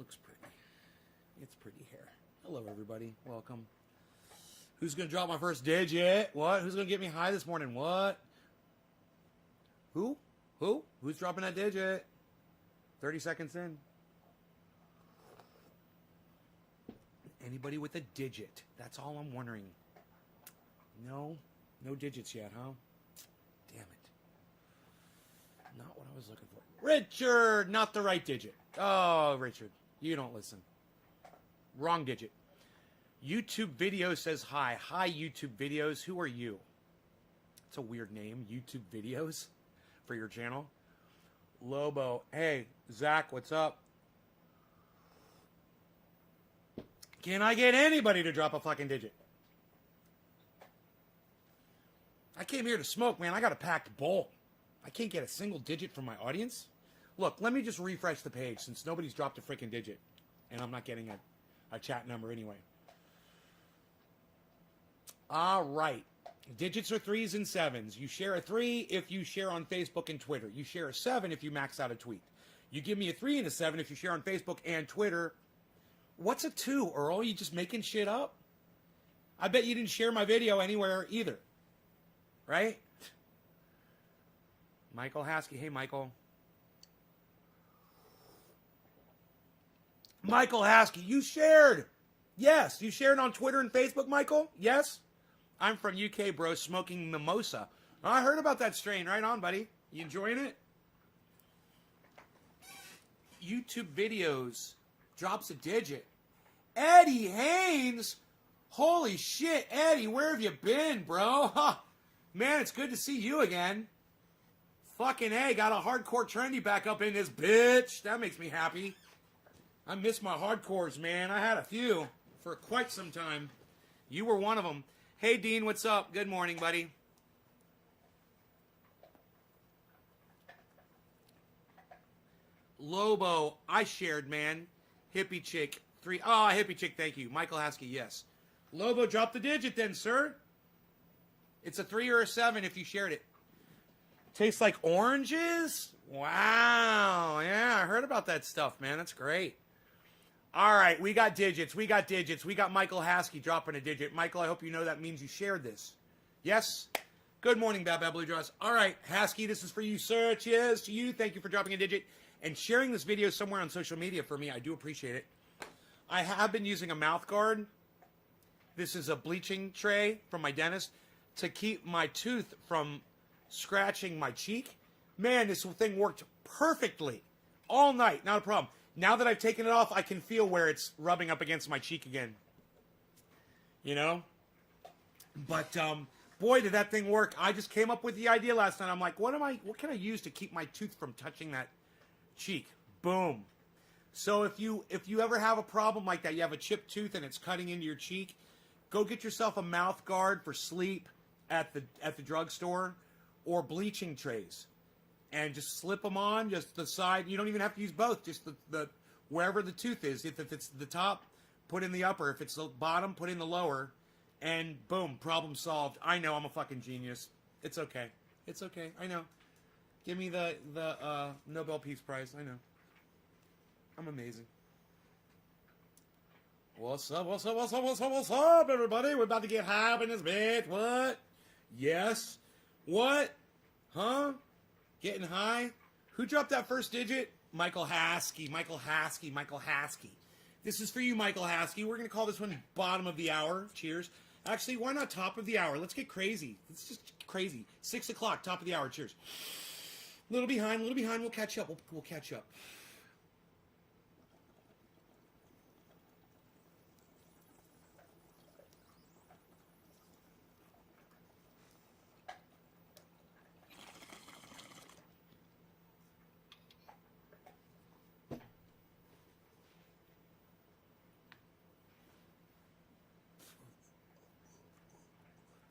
looks pretty. It's pretty hair. Hello, everybody. Welcome. Who's going to drop my first digit? What? Who's going to get me high this morning? What? Who? Who? Who's dropping that digit? 30 seconds in. Anybody with a digit? That's all I'm wondering. No? No digits yet, huh? Damn it. Not what I was looking for. Richard! Not the right digit. Oh, Richard. You don't listen. Wrong digit. YouTube Video says hi. Hi, YouTube Videos. Who are you? It's a weird name. YouTube Videos for your channel. Lobo. Hey, Zach, what's up? Can I get anybody to drop a fucking digit? I came here to smoke, man. I got a packed bowl. I can't get a single digit from my audience. Look, let me just refresh the page since nobody's dropped a freaking digit. And I'm not getting a chat number anyway. All right. Digits are 3s and 7s. You share a 3 if you share on Facebook and Twitter. You share a 7 if you max out a tweet. You give me a 3 and a 7 if you share on Facebook and Twitter. What's a 2, Earl? You just making shit up? I bet you didn't share my video anywhere either. Right? Michael Haskey. Hey, Michael. Michael Haskey, you shared. Yes, you shared on Twitter and Facebook, Michael? Yes? I'm from UK, bro, smoking mimosa. Oh, I heard about that strain. Right on, buddy. You enjoying it? YouTube Videos drops a digit. Eddie Haynes? Holy shit, Eddie, where have you been, bro? Huh. Man, it's good to see you again. Fucking A, got a hardcore trendy back up in this bitch. That makes me happy. I miss my hardcores, man. I had a few for quite some time. You were one of them. Hey, Dean, what's up? Good morning, buddy. Lobo, I shared, man. Hippie Chick, 3. Oh, Hippie Chick, thank you. Michael Haskey, yes. Lobo, drop the digit then, sir. It's a 3 or a 7 if you shared it. Tastes like oranges? Wow. Yeah, I heard about that stuff, man. That's great. All right, we got digits. We got digits. We got Michael Haskey dropping a digit. Michael, I hope you know that means you shared this. Yes? Good morning, Bab Bab Blue Jaws. All right, Haskey, this is for you, sir. Cheers to you. Thank you for dropping a digit and sharing this video somewhere on social media for me. I do appreciate it. I have been using a mouth guard. This is a bleaching tray from my dentist to keep my tooth from scratching my cheek. Man, this thing worked perfectly all night. Not a problem. Now that I've taken it off, I can feel where it's rubbing up against my cheek again. You know? But, boy, did that thing work. I just came up with the idea last night. I'm like, what can I use to keep my tooth from touching that cheek? Boom. So if you ever have a problem like that, you have a chipped tooth and it's cutting into your cheek, go get yourself a mouth guard for sleep at the drugstore or bleaching trays. And just slip them on, just the side. You don't even have to use both. Just the wherever the tooth is. If it's the top, put in the upper. If it's the bottom, put in the lower. And boom, problem solved. I know I'm a fucking genius. It's okay. It's okay. I know. Give me the Nobel Peace Prize. I know. I'm amazing. What's up? What's up? What's up? What's up? What's up, everybody? We're about to get high up in this bitch. What? Yes. What? Huh? Getting high? Who dropped that first digit? Michael Haskey. Michael Haskey. Michael Haskey. This is for you, Michael Haskey. We're going to call this one bottom of the hour. Cheers. Actually, why not top of the hour? Let's get crazy. Let's just crazy. 6 o'clock, top of the hour. Cheers. A little behind. We'll catch up. We'll catch up.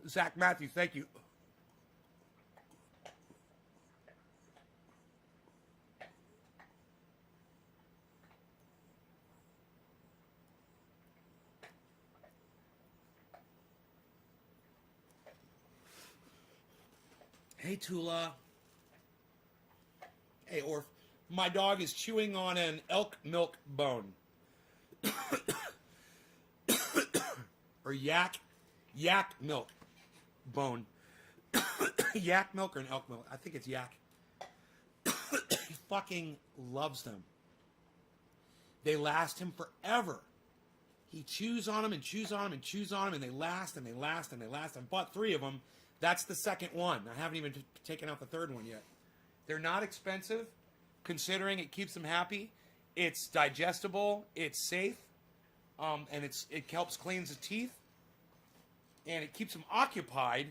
Zach Matthews, thank you. Hey, Tula. Hey, Orf. My dog is chewing on an elk milk bone. Or yak milk bone. Yak milk or an elk milk? I think it's yak. He fucking loves them. They last him forever. He chews on them and chews on them and chews on them, and they last and they last and they last. I bought 3 of them. That's the second one. I haven't even taken out the third one yet. They're not expensive, considering it keeps them happy. It's digestible. It's safe, and it helps cleanse the teeth, and it keeps them occupied.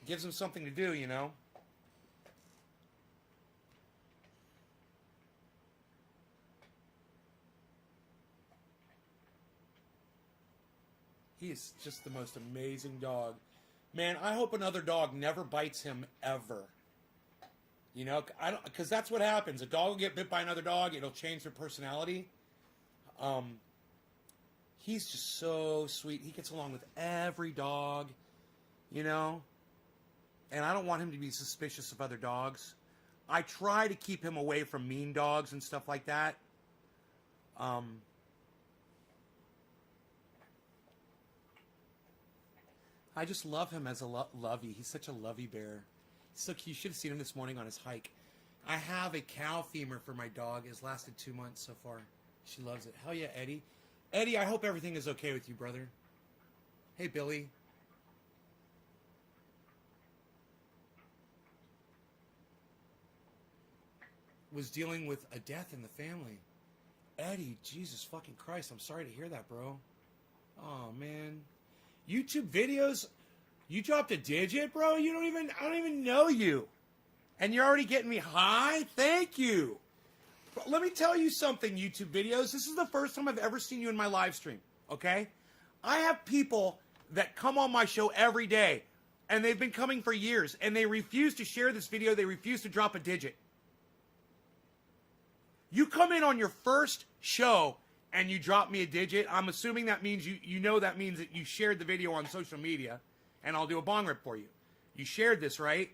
Gives them something to do, you know. He is just the most amazing dog. Man, I hope another dog never bites him ever. You know, because that's what happens. A dog will get bit by another dog. It'll change their personality. He's just so sweet. He gets along with every dog, you know. And I don't want him to be suspicious of other dogs. I try to keep him away from mean dogs and stuff like that. I just love him as a lovey. He's such a lovey bear. So you should have seen him this morning on his hike. I have a cow femur for my dog. It's lasted 2 months so far. She loves it. Hell yeah, Eddie. Eddie, I hope everything is okay with you, brother. Hey, Billy. Was dealing with a death in the family. Eddie, Jesus fucking Christ. I'm sorry to hear that, bro. Oh, man. YouTube videos, you dropped a digit, bro? I don't even know you. And you're already getting me high? Thank you. But let me tell you something, YouTube videos. This is the first time I've ever seen you in my live stream, okay? I have people that come on my show every day, and they've been coming for years, and they refuse to share this video. They refuse to drop a digit. You come in on your first show and you drop me a digit. I'm assuming that means that means that you shared the video on social media, and I'll do a bong rip for you. You shared this, right?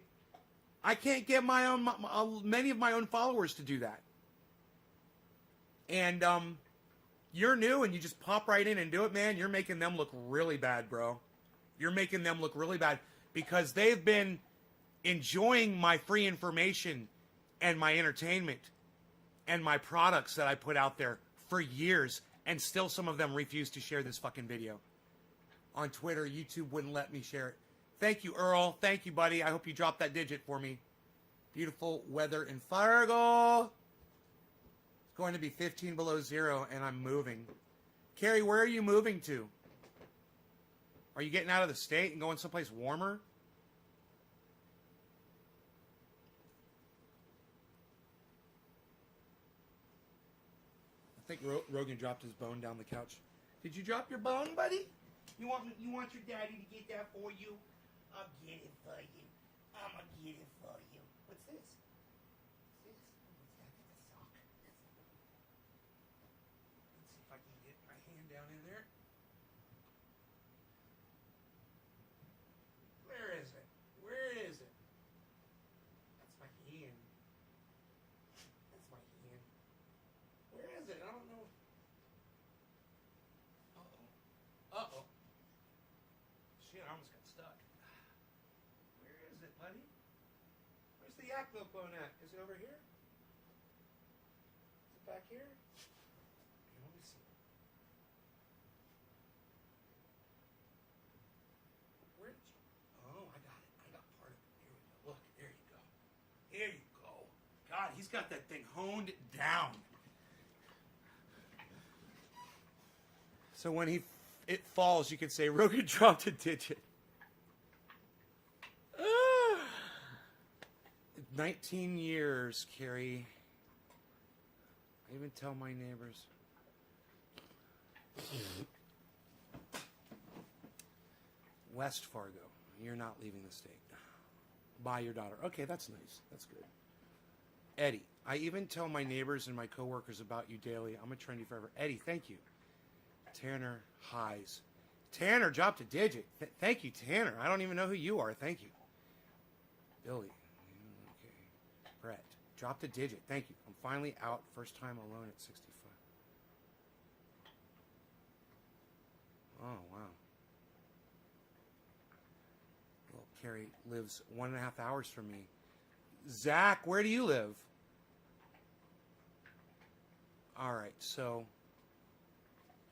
I can't get many of my own followers to do that. And you're new and you just pop right in and do it, man. You're making them look really bad, bro. You're making them look really bad because they've been enjoying my free information and my entertainment and my products that I put out there for years, and still some of them refuse to share this fucking video. On Twitter, YouTube wouldn't let me share it. Thank you, Earl. Thank you, buddy. I hope you dropped that digit for me. Beautiful weather in Fargo. It's going to be 15 below zero, and I'm moving. Carrie, where are you moving to? Are you getting out of the state and going someplace warmer? I think Rogan dropped his bone down the couch. Did you drop your bone, buddy? You want your daddy to get that for you? I'll get it for you. I'm gonna get it for you. What's this? What's this? What's that? That's a sock. Let's see if I can get my hand down in there. Where is it? Where is it? That's my hand. That's my hand. Where is it? I don't know. Uh-oh. Uh-oh. Shit, I almost got stuck. Where is it, buddy? Where's the yak milk bone at? Is it over here? Is it back here? Okay, let me see. Where did you... Oh, I got it. I got part of it. Here we go. Look, there you go. There you go. God, he's got that thing honed down. So when it falls, you can say, Rogan dropped a digit. 19 years, Carrie. I even tell my neighbors. West Fargo. You're not leaving the state. By your daughter. Okay, that's nice. That's good. Eddie. I even tell my neighbors and my coworkers about you daily. I'm a trendy forever. Eddie, thank you. Tanner Highs. Tanner dropped a digit. Thank you, Tanner. I don't even know who you are. Thank you. Billy. Okay. Brett. Dropped a digit. Thank you. I'm finally out. First time alone at 65. Oh, wow. Well, Carrie lives 1.5 hours from me. Zach, where do you live? All right, so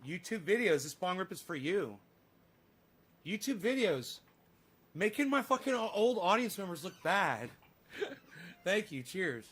YouTube videos. This bong rip is for you. YouTube videos. Making my fucking old audience members look bad. Thank you. Cheers.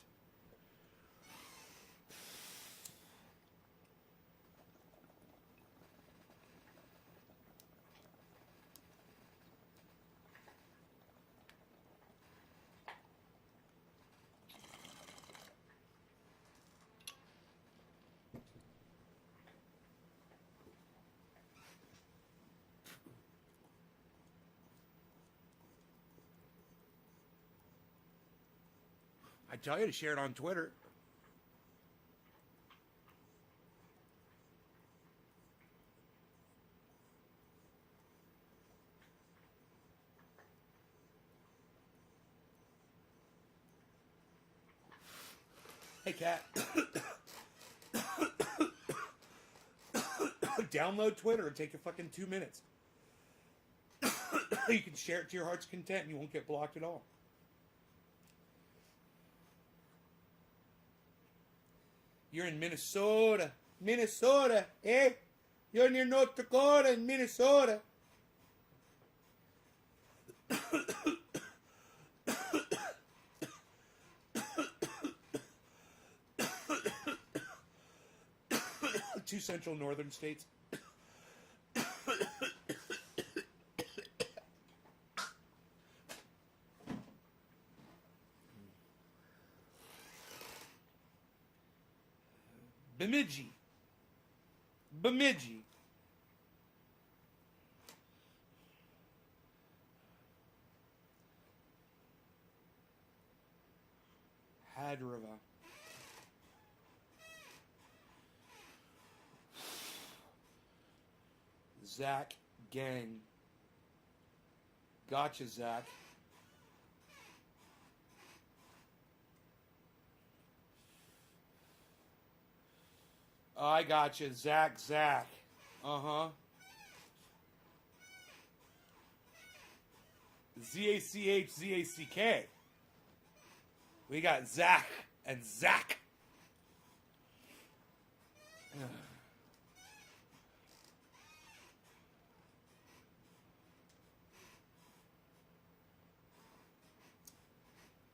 I tell you to share it on Twitter. Hey, Kat. Download Twitter and take your fucking 2 minutes. You can share it to your heart's content and you won't get blocked at all. You're in Minnesota. Minnesota, eh? You're near North Dakota in Minnesota. Two central northern states. Bemidji. Bemidji. Hadriva. Zach Gang. Gotcha, Zach. I gotcha, Zach. Uh-huh. Z-A-C-H-Z-A-C-K. We got Zach and Zach.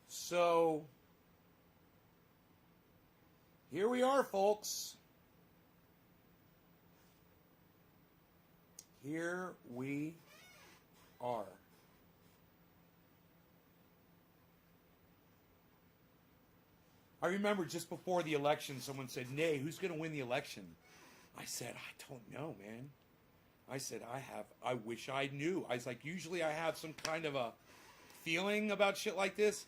So, here we are, folks. Here we are. I remember just before the election, someone said, "Nay, who's going to win the election?" I said, "I don't know, man." I said, I wish I knew. I was like, usually I have some kind of a feeling about shit like this.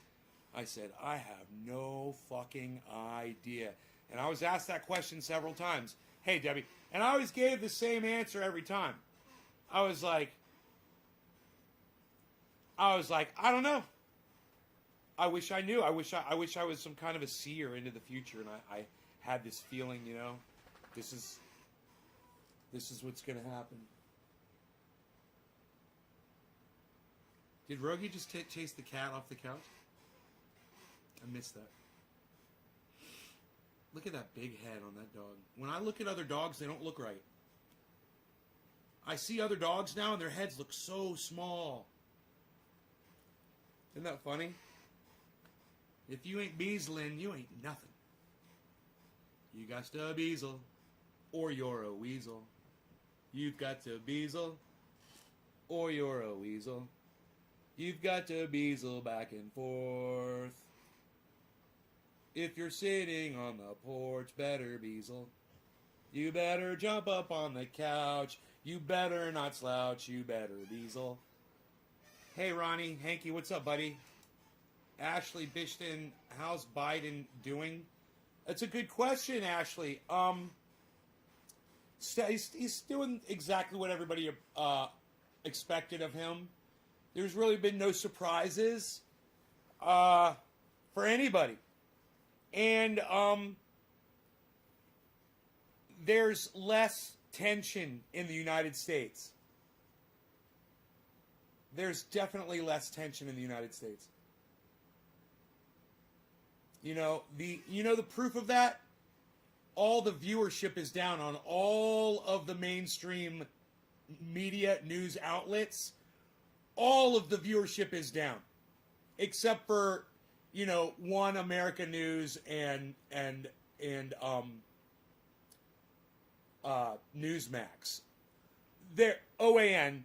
I said, I have no fucking idea. And I was asked that question several times. Hey, Debbie. And I always gave the same answer every time. I was like, I don't know. I wish I knew. I wish I was some kind of a seer into the future, and I had this feeling, you know, this is what's going to happen. Did Rogie just chase the cat off the couch? I missed that. Look at that big head on that dog. When I look at other dogs, they don't look right. I see other dogs now, and their heads look so small. Isn't that funny? If you ain't Beaslin', you ain't nothing. You got to Beazle, or you're a weasel. You've got to Beazle, or you're a weasel. You've got to Beazle back and forth. If you're sitting on the porch, better Beazle. You better jump up on the couch. You better not slouch. You better Beazle. Hey, Ronnie, Hanky, what's up, buddy? Ashley Bishton, how's Biden doing? That's a good question, Ashley. He's doing exactly what everybody expected of him. There's really been no surprises for anybody. And there's less tension in the United States. There's definitely less tension in the United States. The proof of that? All the viewership is down on all of the mainstream media news outlets. All of the viewership is down. Except for, One America News and Newsmax. They're OAN.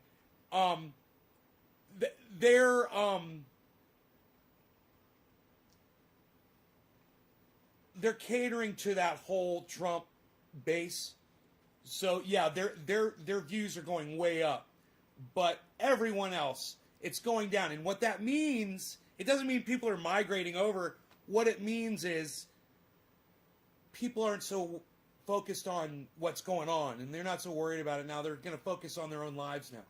They're catering to that whole Trump base. So yeah, their views are going way up. But everyone else, it's going down. And what that means, it doesn't mean people are migrating over. What it means is people aren't so focused on what's going on, and they're not so worried about it now. They're going to focus on their own lives now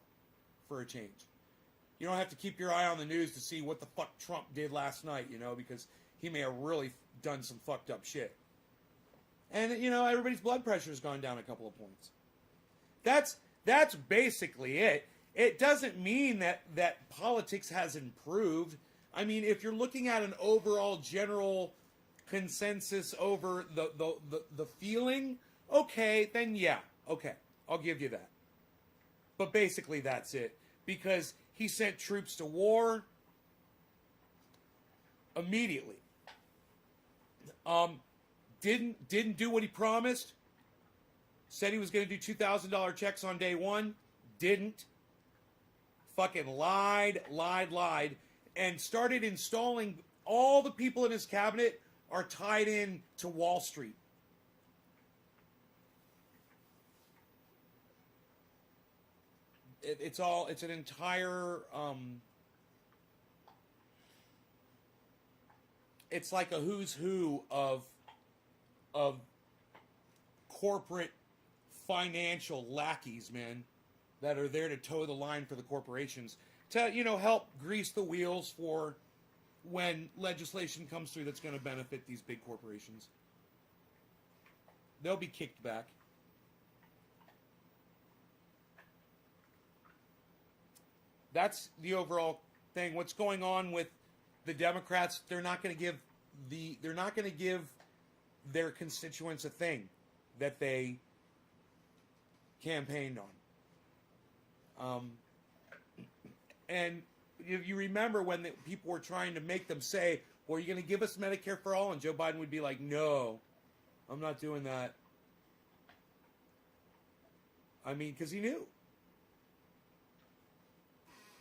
for a change. You don't have to keep your eye on the news to see what the fuck Trump did last night, because he may have really done some fucked up shit. And, everybody's blood pressure has gone down a couple of points. That's basically it. It doesn't mean that politics has improved. I mean, if you're looking at an overall general consensus over the feeling, okay, then yeah, okay, I'll give you that. But basically that's it. Because he sent troops to war immediately. Didn't do what he promised. Said he was going to do $2,000 checks on day one. Didn't. Fucking lied, and started installing all the people in his cabinet are tied in to Wall Street. It's an entire, it's like a who's who of corporate financial lackeys, man, that are there to toe the line for the corporations to, help grease the wheels for when legislation comes through that's going to benefit these big corporations. They'll be kicked back. That's the overall thing. What's going on with the Democrats? They're not going to give their constituents a thing that they campaigned on. And you remember when people were trying to make them say, well, are you going to give us Medicare for all? And Joe Biden would be like, no, I'm not doing that. I mean, because he knew.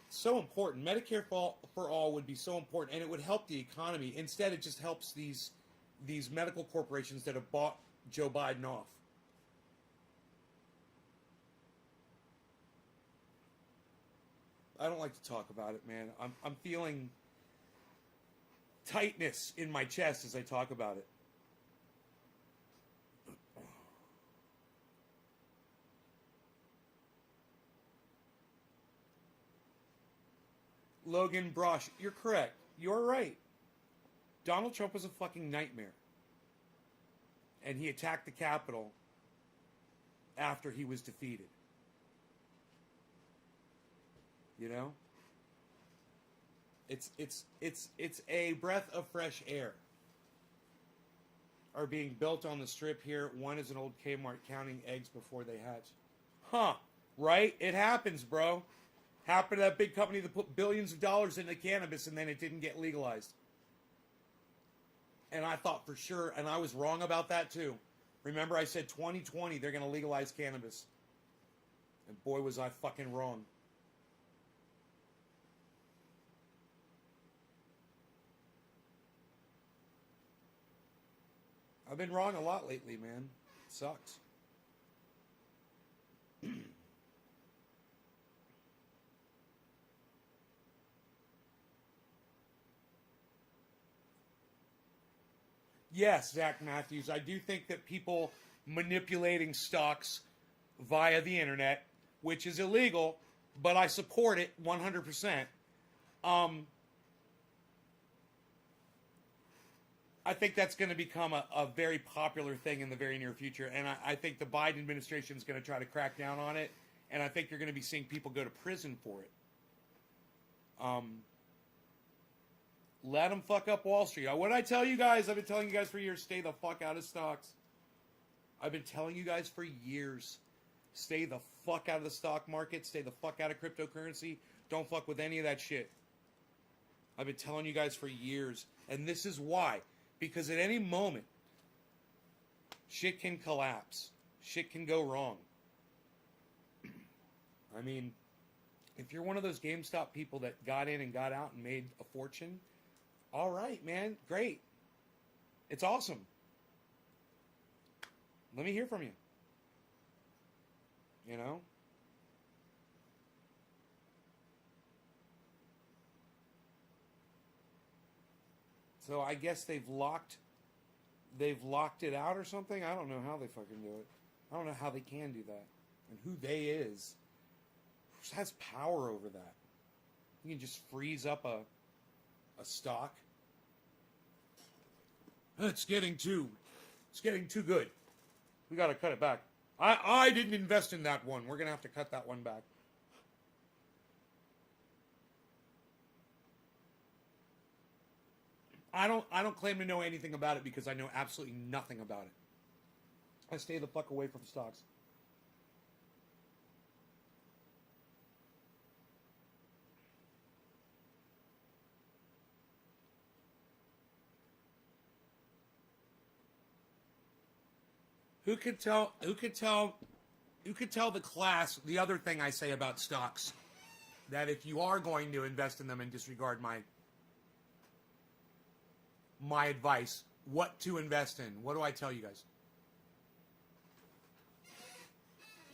So important. Medicare for all would be so important, and it would help the economy. Instead, it just helps these medical corporations that have bought Joe Biden off. I don't like to talk about it, man. I'm feeling tightness in my chest as I talk about it. Logan Brosh, you're correct. You're right. Donald Trump was a fucking nightmare. And he attacked the Capitol after he was defeated. It's a breath of fresh air. Are being built on the strip here. One is an old Kmart counting eggs before they hatch. Huh. Right? It happens, bro. Happened to that big company that put billions of dollars into cannabis and then it didn't get legalized. And I thought for sure, and I was wrong about that too. Remember I said 2020 they're going to legalize cannabis. And boy was I fucking wrong. I've been wrong a lot lately, man. It sucks. Yes, Zach Matthews. I do think that people manipulating stocks via the internet, which is illegal, but I support it 100%. I think that's going to become a very popular thing in the very near future, and I think the Biden administration is going to try to crack down on it, and I think you're going to be seeing people go to prison for it. Let them fuck up Wall Street. What did I tell you guys? I've been telling you guys for years, stay the fuck out of stocks. I've been telling you guys for years, stay the fuck out of the stock market, stay the fuck out of cryptocurrency. Don't fuck with any of that shit. I've been telling you guys for years, and this is why. Because at any moment, shit can collapse. Shit can go wrong. I mean, if you're one of those GameStop people that got in and got out and made a fortune, all right, man, great. It's awesome. Let me hear from you. You know? So I guess they've locked it out or something. I don't know how they fucking do it. I don't know how they can do that. And who they is. Who has power over that? You can just freeze up a stock. It's getting too good. We got to cut it back. I didn't invest in that one. We're going to have to cut that one back. I don't claim to know anything about it because I know absolutely nothing about it. I stay the fuck away from stocks. Who could tell the class the other thing I say about stocks? That if you are going to invest in them and disregard my advice, what to invest in. What do I tell you guys?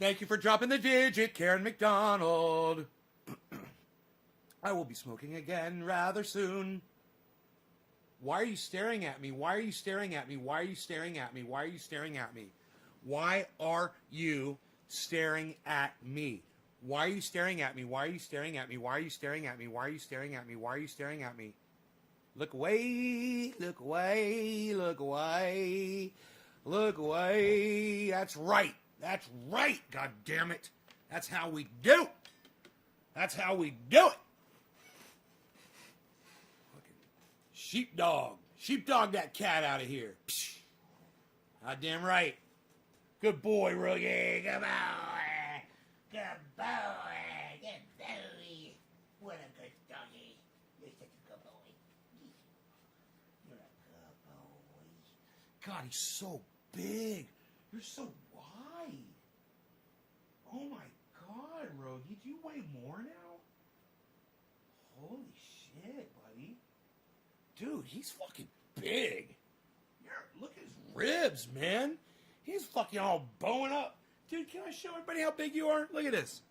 Thank you for dropping the digit, Karen McDonald. I will be smoking again rather soon. Why are you staring at me? Why are you staring at me? Why are you staring at me? Why are you staring at me? Why are you staring at me? Why are you staring at me? Why are you staring at me? Why are you staring at me? Why are you staring at me? Why are you staring at me? Look away, look away, look away, look away. That's right. That's right, God damn it. That's how we do. That's how we do it. Fucking sheepdog. Sheepdog that cat out of here. Psh. God damn right. Good boy, Roogie. Good boy. Good boy. Good boy. What a good doggy. You're such a good boy. You're a good boy. God, he's so big. You're so wide. Oh my God, Rogie. Do you weigh more now? Holy shit, buddy. Dude, he's fucking big. Look at his ribs, man. He's fucking all bowing up. Dude, can I show everybody how big you are? Look at this.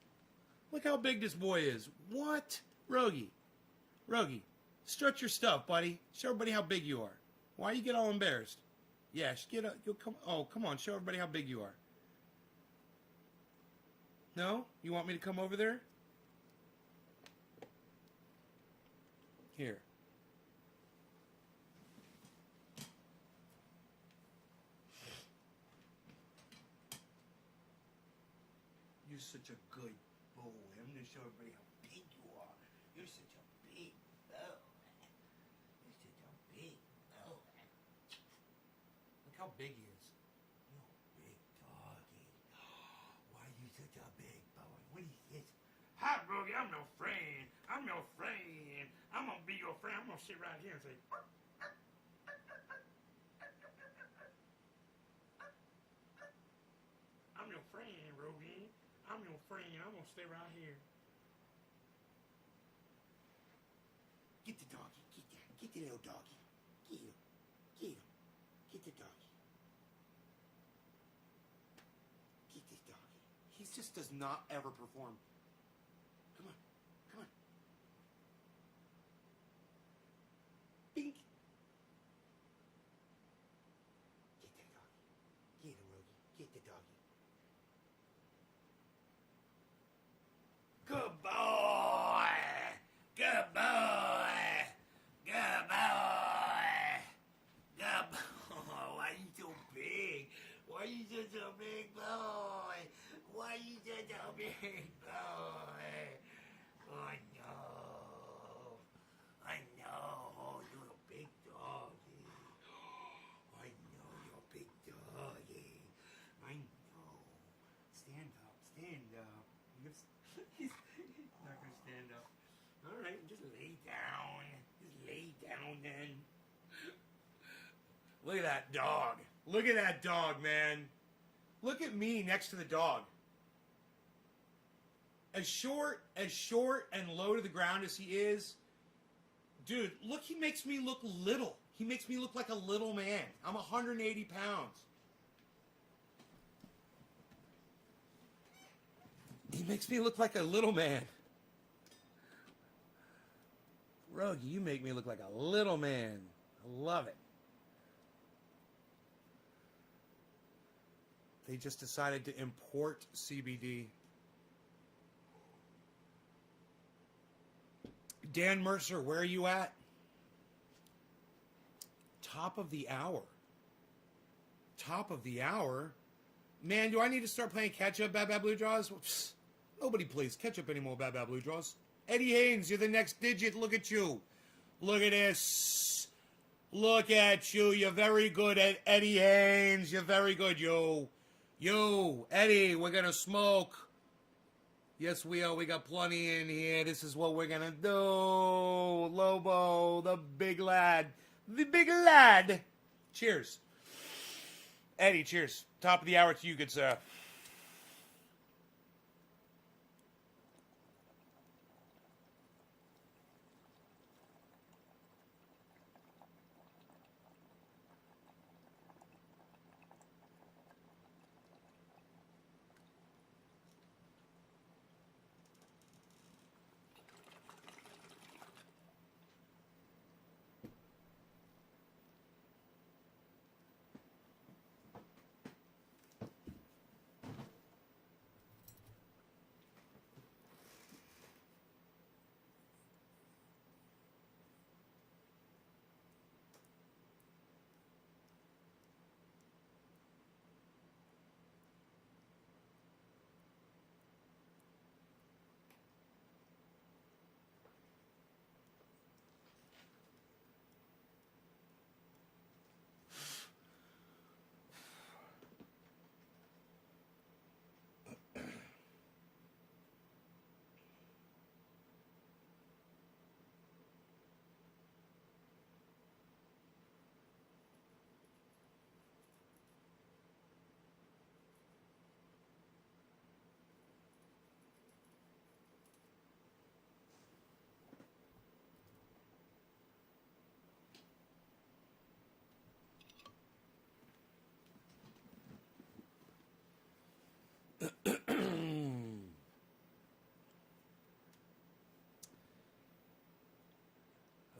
Look how big this boy is. What? Rogie. Rogie, stretch your stuff, buddy. Show everybody how big you are. Why you get all embarrassed? Yeah, get up. Come on. Show everybody how big you are. No? You want me to come over there? Here. You're such a good boy. I'm going to show everybody how big you are. You're such a big boy. You're such a big boy. Look how big he is. You're a big doggy. Why are you such a big boy? What is this? Hi, Boogie. I'm your friend. I'm your friend. I'm going to be your friend. I'm going to sit right here and say... I'm your friend, Rogie. I'm your friend. I'm going to stay right here. Get the doggy. Get the little doggy. Get him. Get him. Get the doggy. Get this doggy. He just does not ever perform. Come on. Come on. Bink. Get that doggy. Get him, Rogie. Get the doggy. Good boy! Good boy! Good boy! Good Look at that dog. Look at that dog, man. Look at me next to the dog. As short and low to the ground as he is, dude, look, he makes me look little. He makes me look like a little man. I'm 180 pounds. He makes me look like a little man. Rogue, you make me look like a little man. I love it. They just decided to import CBD. Dan Mercer, where are you at? Top of the hour. Top of the hour? Man, do I need to start playing catch-up, Bad Bad Blue Draws? Psst, nobody plays catch-up anymore, Bad Bad Blue Draws. Eddie Haynes, you're the next digit. Look at you. Look at this. Look at you. You're very good at Eddie Haynes. You're very good, you. You, Eddie, we're going to smoke. Yes, we are. We got plenty in here. This is what we're going to do. Lobo, the big lad. The big lad. Cheers. Eddie, cheers. Top of the hour to you, good sir.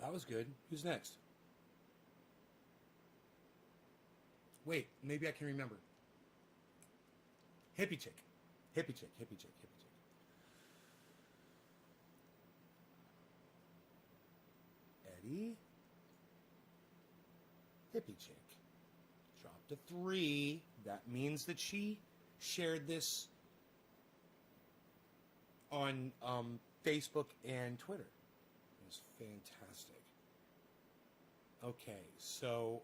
That was good. Who's next? Wait, maybe I can remember. Hippie chick. Hippie chick, hippie chick, hippie chick. Eddie. Hippie chick. Dropped a 3. That means that she shared this on Facebook and Twitter. It was fantastic. Okay, so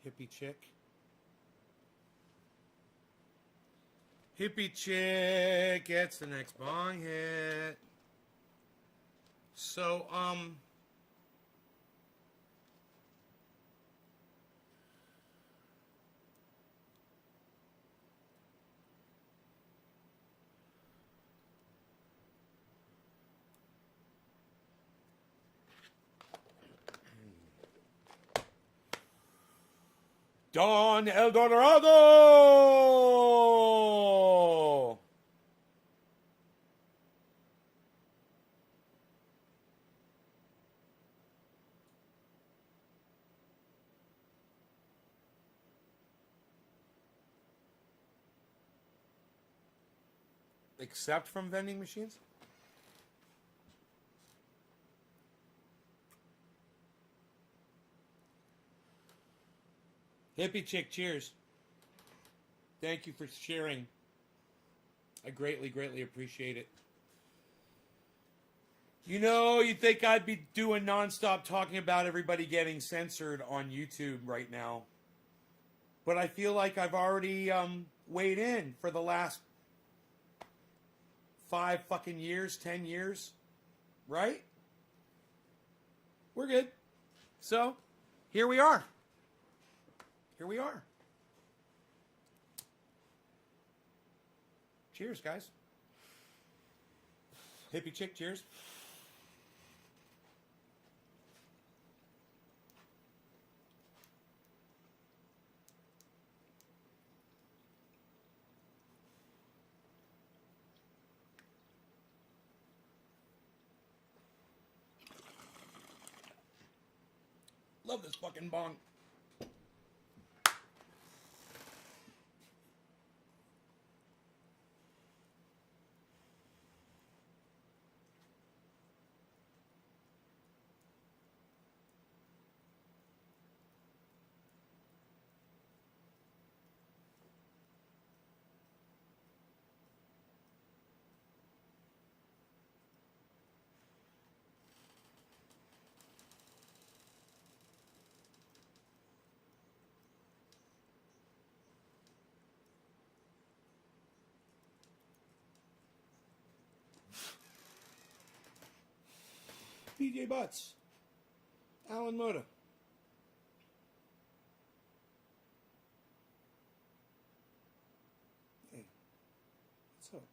hippie chick. Hippie chick gets the next bong hit. So Don El Dorado! Except from vending machines? Hippie chick, cheers. Thank you for sharing. I greatly, greatly appreciate it. You know, you'd think I'd be doing nonstop talking about everybody getting censored on YouTube right now. But I feel like I've already weighed in for the last 5 fucking years, 10 years. Right? We're good. So, here we are. here we are. Cheers, guys. Hippie chick, cheers. Love this fucking bong. PJ Butts. Alan Moda. Hey, what's up?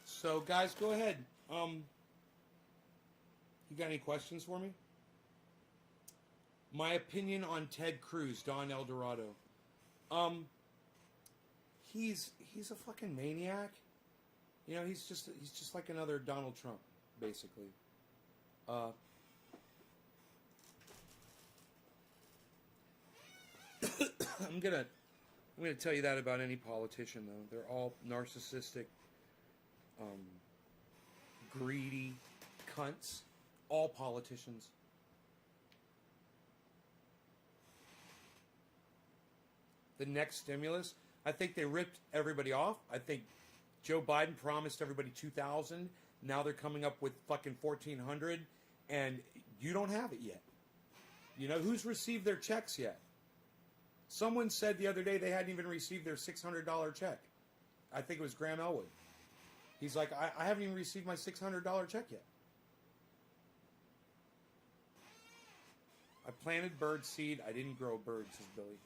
So, guys, go ahead. You got any questions for me? My opinion on Ted Cruz, Don Eldorado. He's a fucking maniac. You know, he's just like another Donald Trump, basically. I'm gonna tell you that about any politician, though. They're all narcissistic, greedy cunts. All politicians. The next stimulus, I think they ripped everybody off. I think Joe Biden promised everybody 2,000. Now they're coming up with fucking 1,400, and you don't have it yet. You know, who's received their checks yet? Someone said the other day they hadn't even received their $600 check. I think it was Graham Elwood. He's like, I haven't even received my $600 check yet. I planted bird seed. I didn't grow birds, says Billy.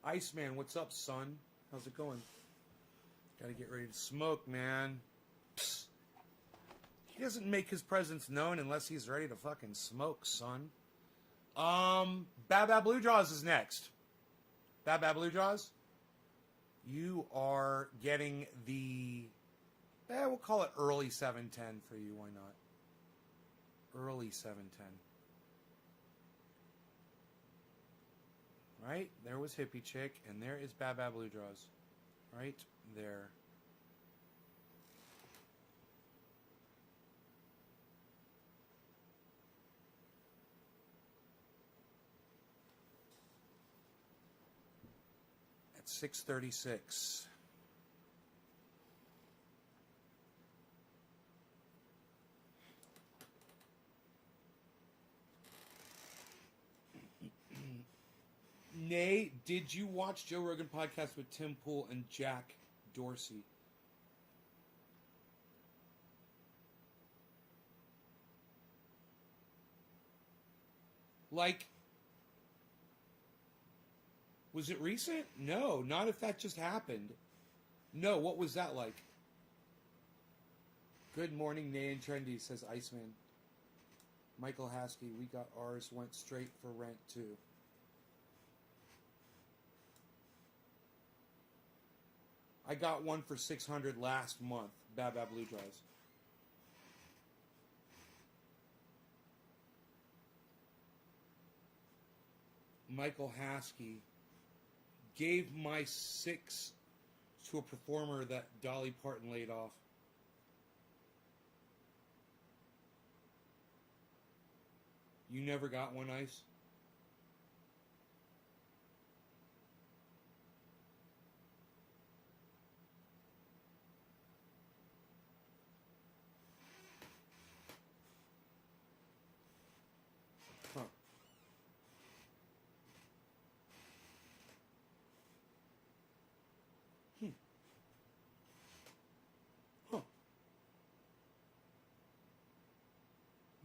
Iceman, what's up, son? How's it going? Gotta get ready to smoke, man. Psst. He doesn't make his presence known unless he's ready to fucking smoke, son. Bab Bab Blue Jaws is next. Bab Bab Blue Jaws, you are getting the, we'll call it early 710 for you, why not? Early 710. Right? There was Hippie Chick, and there is Bab Bab Blue Jaws. Right there. At 6:36. Nay, did you watch Joe Rogan podcast with Tim Pool and Jack Dorsey? Like, was it recent? No, not if that just happened. No, what was that like? Good morning, Nay and Trendy, says Iceman. Michael Haskey, we got ours, went straight for rent too. I got one for $600 last month. Bab Bab Blue Jaws. Michael Haskey gave my 6 to a performer that Dolly Parton laid off. You never got one, Ice? Huh.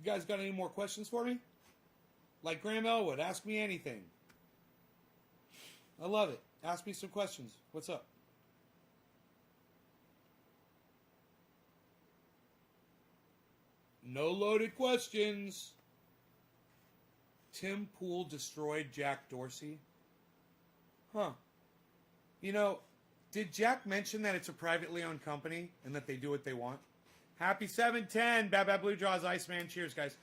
You guys got any more questions for me? Like Graham Elwood, ask me anything. I love it. Ask me some questions. What's up? No loaded questions. Tim Pool destroyed Jack Dorsey? Huh. You know, did Jack mention that it's a privately owned company and that they do what they want? Happy 710, Bad Bad Blue Jaws, Iceman. Cheers, guys.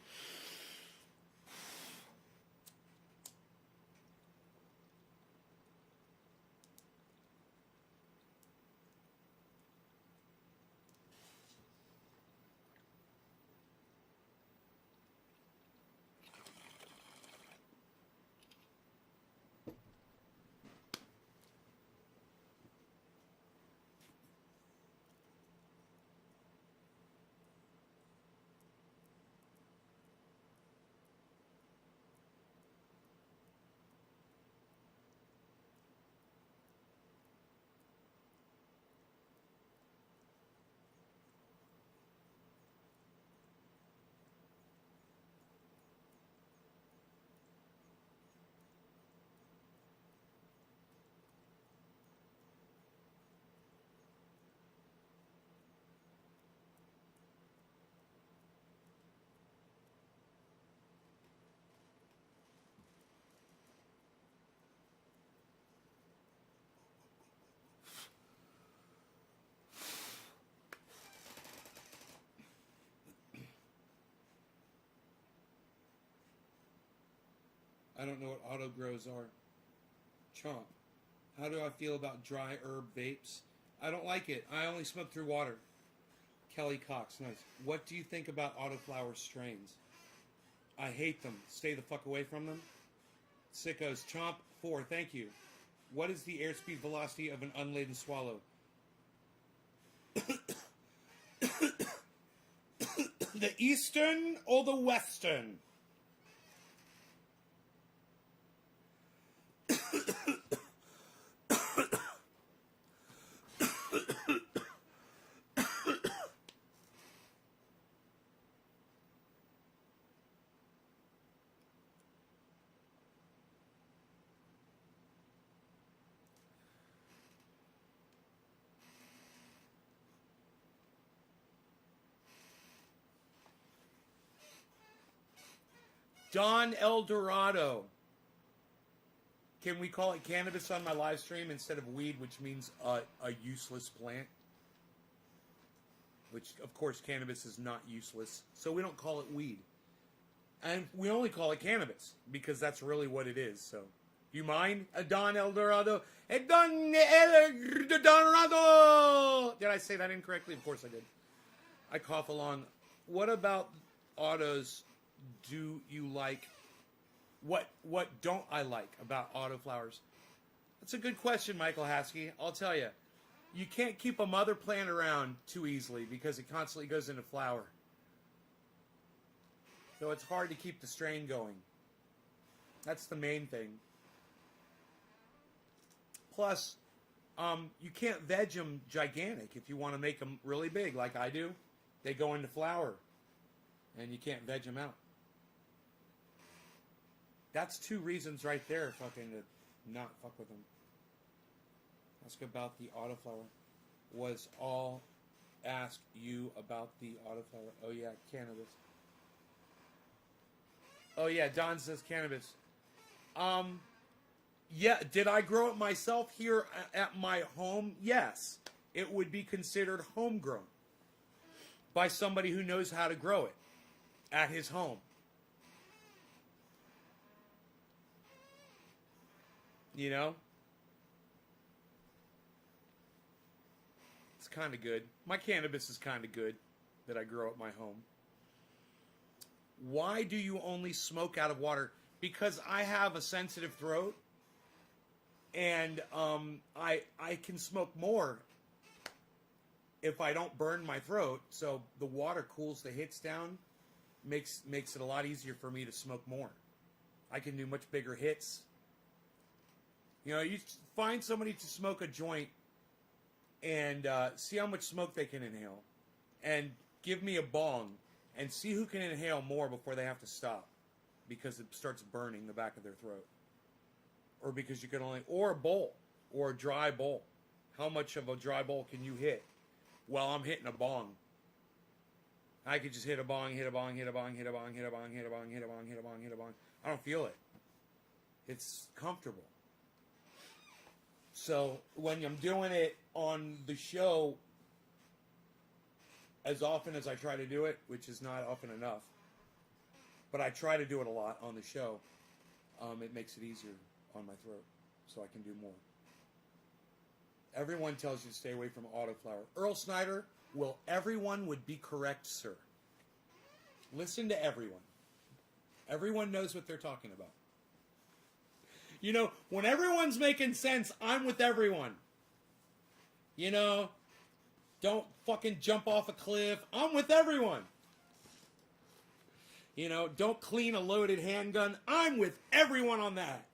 I don't know what auto grows are. Chomp. How do I feel about dry herb vapes? I don't like it. I only smoke through water. Kelly Cox, nice. What do you think about autoflower strains? I hate them. Stay the fuck away from them. Sickos, Chomp 4, thank you. What is the airspeed velocity of an unladen swallow? The eastern or the western? Don Eldorado. Can we call it cannabis on my live stream instead of weed, which means a useless plant? Which, of course, cannabis is not useless. So we don't call it weed. And we only call it cannabis because that's really what it is. So, you mind? Don Eldorado. Don Eldorado! Did I say that incorrectly? Of course I did. I cough along. What about autos do you like? What don't I like about autoflowers? That's a good question, Michael Haskey. I'll tell you. You can't keep a mother plant around too easily because it constantly goes into flower. So it's hard to keep the strain going. That's the main thing. Plus, you can't veg them gigantic if you want to make them really big like I do. They go into flower. And you can't veg them out. That's 2 reasons right there fucking to not fuck with them. Ask about the autoflower. Was all ask you about the autoflower. Oh yeah, cannabis. Oh yeah, Don says cannabis. Yeah, did I grow it myself here at my home? Yes. It would be considered homegrown by somebody who knows how to grow it at his home. You know? It's kind of good. My cannabis is kind of good that I grow at my home. Why do you only smoke out of water? Because I have a sensitive throat, and I can smoke more if I don't burn my throat. So the water cools the hits down, makes it a lot easier for me to smoke more. I can do much bigger hits. You know, you find somebody to smoke a joint and see how much smoke they can inhale, and give me a bong, and see who can inhale more before they have to stop because it starts burning the back of their throat. Or because you can only, or a bowl, or a dry bowl. How much of a dry bowl can you hit? Well, I'm hitting a bong. I could just hit a bong, hit a bong, hit a bong, hit a bong, hit a bong, hit a bong, hit a bong, hit a bong, hit a bong. I don't feel it. It's comfortable. So when I'm doing it on the show, as often as I try to do it, which is not often enough, but I try to do it a lot on the show, it makes it easier on my throat, so I can do more. Everyone tells you to stay away from autoflower. Earl Snyder, well, everyone would be correct, sir. Listen to everyone. Everyone knows what they're talking about. You know, when everyone's making sense, I'm with everyone. You know, don't fucking jump off a cliff. I'm with everyone. You know, don't clean a loaded handgun. I'm with everyone on that.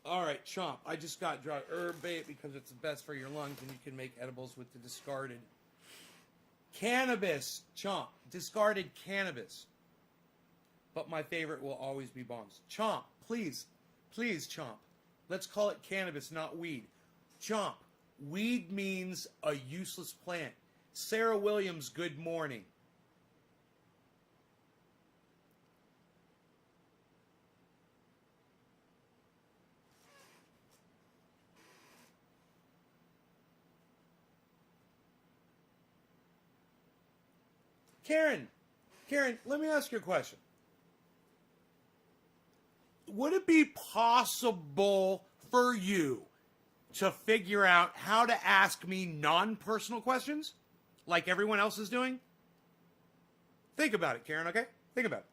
All right, Chomp. I just got dry herb bait because it's the best for your lungs and you can make edibles with the discarded cannabis. Chomp. Discarded cannabis. But my favorite will always be bongs. Chomp. Please. Please, Chomp. Let's call it cannabis, not weed. Chomp. Weed means a useless plant. Sarah Williams, good morning. Karen, let me ask you a question. Would it be possible for you to figure out how to ask me non-personal questions like everyone else is doing? Think about it, Karen, okay? Think about it.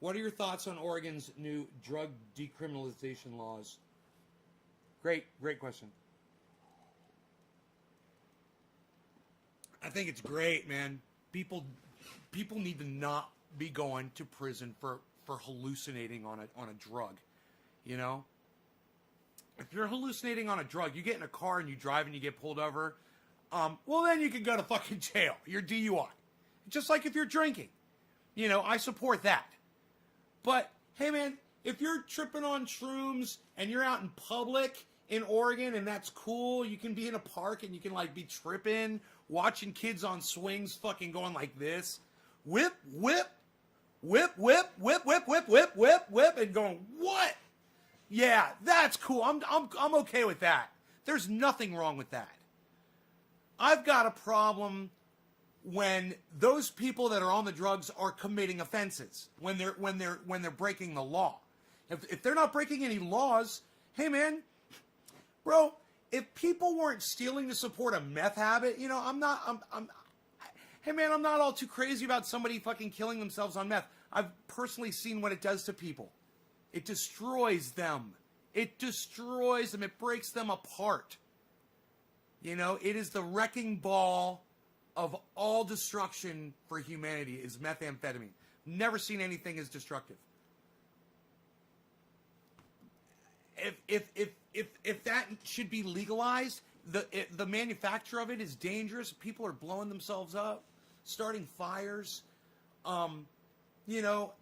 What are your thoughts on Oregon's new drug decriminalization laws? Great question. I think it's great, man. People need to not be going to prison for hallucinating on a drug. You know? If you're hallucinating on a drug, you get in a car and you drive and you get pulled over, well then you can go to fucking jail. You're DUI. Just like if you're drinking. You know, I support that. But, hey man, if you're tripping on shrooms and you're out in public in Oregon and that's cool, you can be in a park and you can like be tripping, watching kids on swings fucking going like this. Whip, whip, whip, whip, whip, whip, whip, whip, whip, whip, and going, what? Yeah, that's cool. I'm okay with that. There's nothing wrong with that. I've got a problem when those people that are on the drugs are committing offenses, when they're breaking the law. If they're not breaking any laws, hey man, bro, if people weren't stealing to support a meth habit, you know, hey man, I'm not all too crazy about somebody fucking killing themselves on meth. I've personally seen what it does to people. It destroys them. It destroys them. It breaks them apart. You know, it is the wrecking ball of all destruction for humanity is methamphetamine. Never seen anything as destructive. If that should be legalized, the manufacture of it is dangerous. People are blowing themselves up, starting fires. You know,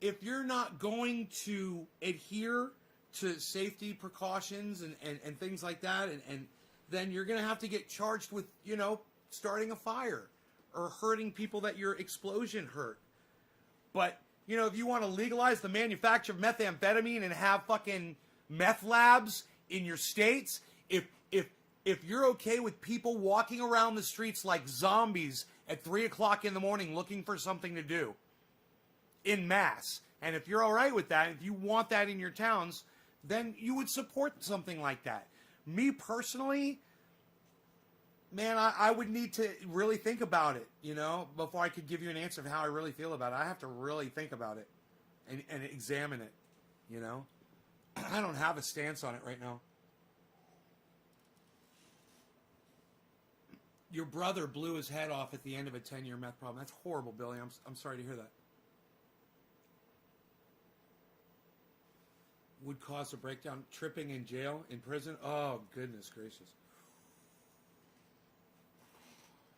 if you're not going to adhere to safety precautions and things like that, and then you're going to have to get charged with, you know, starting a fire or hurting people that your explosion hurt. But, you know, if you want to legalize the manufacture of methamphetamine and have fucking meth labs in your states, if you're okay with people walking around the streets like zombies at 3 o'clock in the morning looking for something to do in mass, and if you're all right with that, if you want that in your towns, then you would support something like that. Me personally, man, I would need to really think about it, you know, before I could give you an answer of how I really feel about it. I have to really think about it and examine it, you know. I don't have a stance on it right now. Your brother blew his head off at the end of a 10-year meth problem. That's horrible, Billy. I'm sorry to hear that. Would cause a breakdown. Tripping in jail, in prison. Oh, goodness gracious.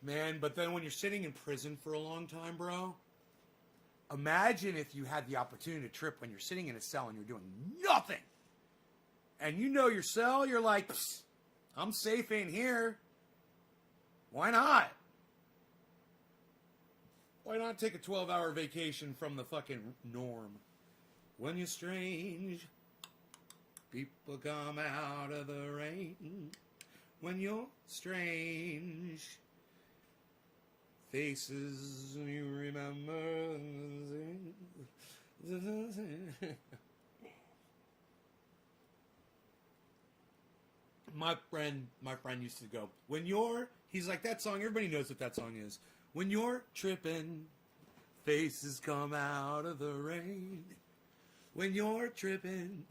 Man, but then when you're sitting in prison for a long time, bro, imagine if you had the opportunity to trip when you're sitting in a cell and you're doing nothing. And you know your cell, you're like, I'm safe in here. Why not? Why not take a 12-hour vacation from the fucking norm? When you're strange, people come out of the rain. When you're strange, faces you remember. My friend used to go, he's like, that song, everybody knows what that song is. When you're tripping, faces come out of the rain. When you're tripping,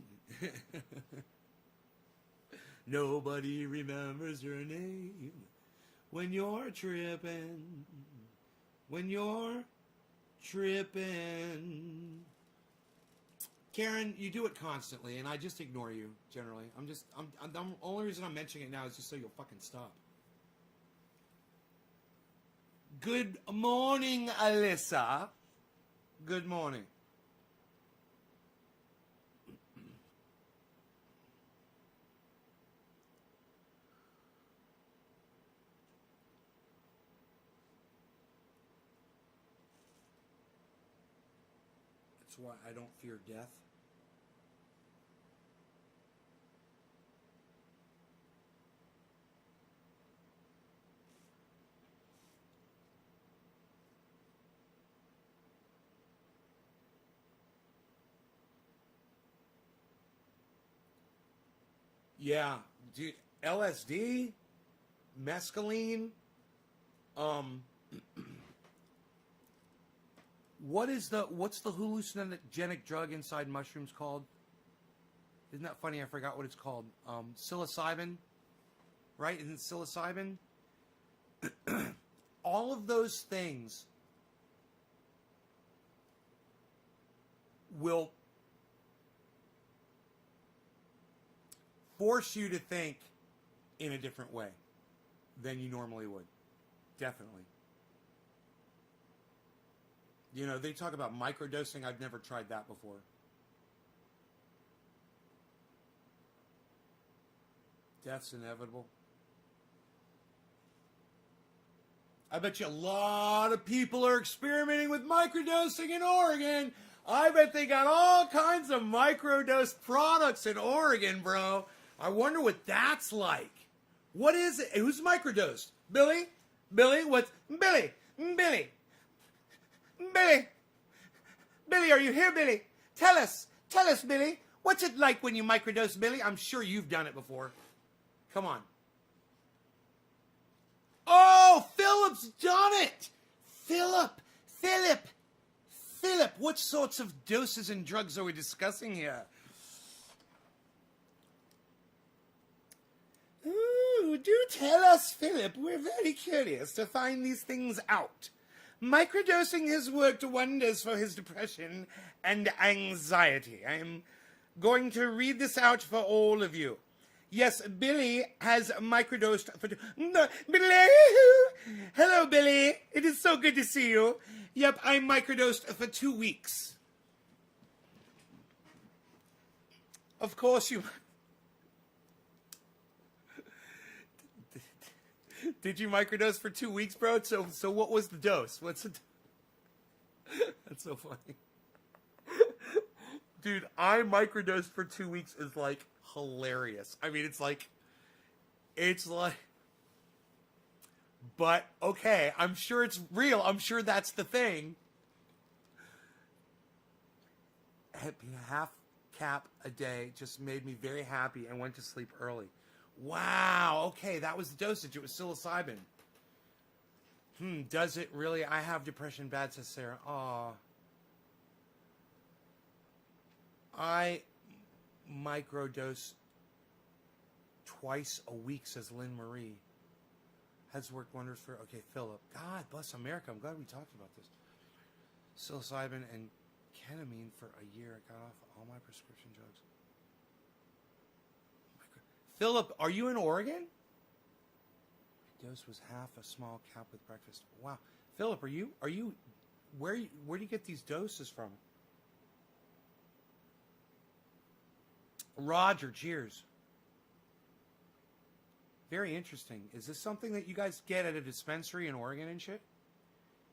nobody remembers your name. When you're tripping, Karen, you do it constantly, and I just ignore you, generally. The only reason I'm mentioning it now is just so you'll fucking stop. Good morning, Alyssa. Good morning. That's why I don't fear death. Yeah, dude, LSD, mescaline, what's the hallucinogenic drug inside mushrooms called? Isn't that funny? I forgot what it's called. Psilocybin, right? Isn't it psilocybin? All of those things will force you to think in a different way than you normally would. Definitely. You know, they talk about microdosing. I've never tried that before. Death's inevitable. I bet you a lot of people are experimenting with microdosing in Oregon. I bet they got all kinds of microdose products in Oregon, bro. I wonder what that's like. What is it? Who's microdosed? Billy? Billy? What's... Billy? Billy? Billy? Billy, are you here, Billy? Tell us, Billy. What's it like when you microdose, Billy? I'm sure you've done it before. Come on. Oh, Philip's done it. Philip. What sorts of doses and drugs are we discussing here? Ooh, do tell us, Philip. We're very curious to find these things out. Microdosing has worked wonders for his depression and anxiety. I'm going to read this out for all of you. Yes, Billy has microdosed for... No, Billy! Hello, Billy. It is so good to see you. Yep, I microdosed for 2 weeks. Of course you... Did you microdose for 2 weeks, bro? So what was the dose? What's it? That's so funny. Dude, I microdosed for 2 weeks is like hilarious. I mean, it's like, but okay, I'm sure it's real. I'm sure that's the thing. Half cap a day just made me very happy and went to sleep early. Wow, okay, that was the dosage. It was psilocybin. Does it really? I have depression bad, says Sarah. Aw. I microdose twice a week, says Lynn Marie. Has worked wonders for... Okay, Philip. God bless America. I'm glad we talked about this. Psilocybin and ketamine for a year. I got off all my prescription drugs. Philip, are you in Oregon? dose was half a small cap with breakfast. Wow. Philip, where do you get these doses from? Roger, cheers. Very interesting. Is this something that you guys get at a dispensary in Oregon and shit?